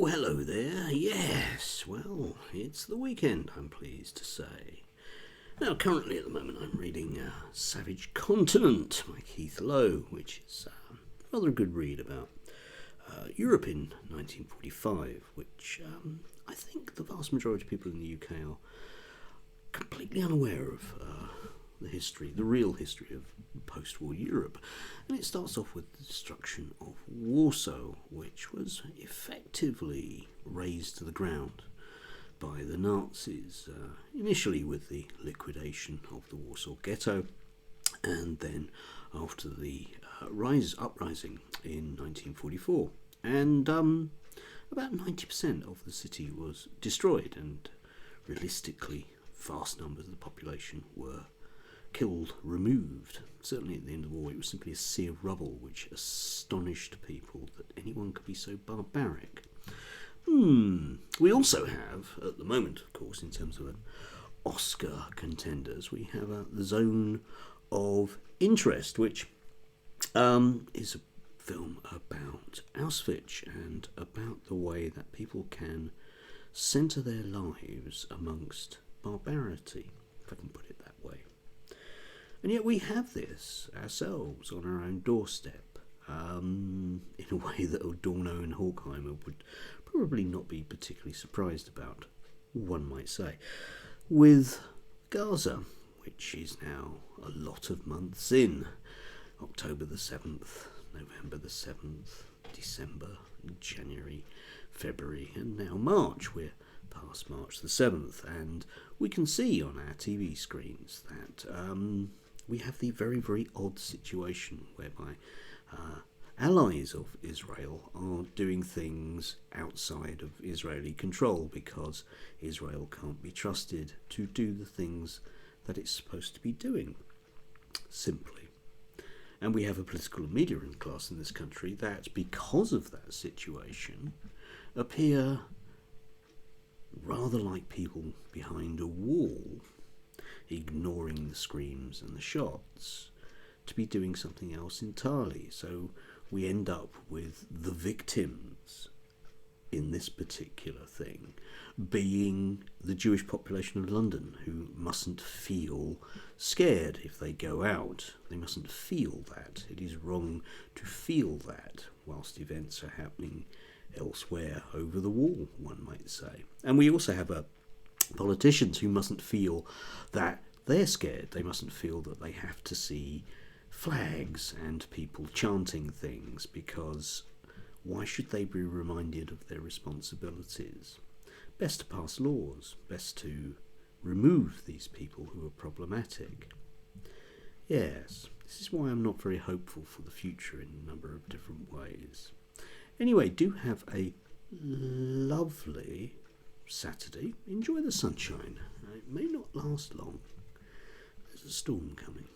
Oh, hello there. Yes, well, it's the weekend, I'm pleased to say. Now, currently at the moment, I'm reading Savage Continent by Keith Lowe, which is rather a good read about Europe in 1945, which I think the vast majority of people in the UK are completely unaware of the real history of post-war Europe. And it starts off with the destruction of Warsaw, which was effectively razed to the ground by the Nazis, initially with the liquidation of the Warsaw Ghetto, and then after the uprising in 1944. And about 90% of the city was destroyed, and realistically, vast numbers of the population were killed, removed. Certainly at the end of the war, it was simply a sea of rubble, which astonished people that anyone could be so barbaric. We also have, at the moment, of course, in terms of Oscar contenders, we have The Zone of Interest, which is a film about Auschwitz and about the way that people can centre their lives amongst barbarity, if I can put it that way. And yet we have this ourselves on our own doorstep, in a way that Adorno and Horkheimer would probably not be particularly surprised about, one might say, with Gaza, which is now a lot of months in. October the 7th, November the 7th, December, January, February, and now March. We're past March the 7th, and we can see on our TV screens that we have the very, very odd situation whereby allies of Israel are doing things outside of Israeli control because Israel can't be trusted to do the things that it's supposed to be doing, simply. And we have a political and media class in this country that, because of that situation, appear rather like people behind a wall, ignoring the screams and the shots, to be doing something else entirely. So we end up with the victims in this particular thing being the Jewish population of London, who mustn't feel scared if they go out. They mustn't feel that. It is wrong to feel that whilst events are happening elsewhere over the wall, one might say. And we also have politicians who mustn't feel that they're scared. They mustn't feel that they have to see flags and people chanting things, because why should they be reminded of their responsibilities? Best to pass laws, best to remove these people who are problematic. Yes, this is why I'm not very hopeful for the future in a number of different ways. Anyway, do have a lovely Saturday. Enjoy the sunshine. It may not last long. There's a storm coming.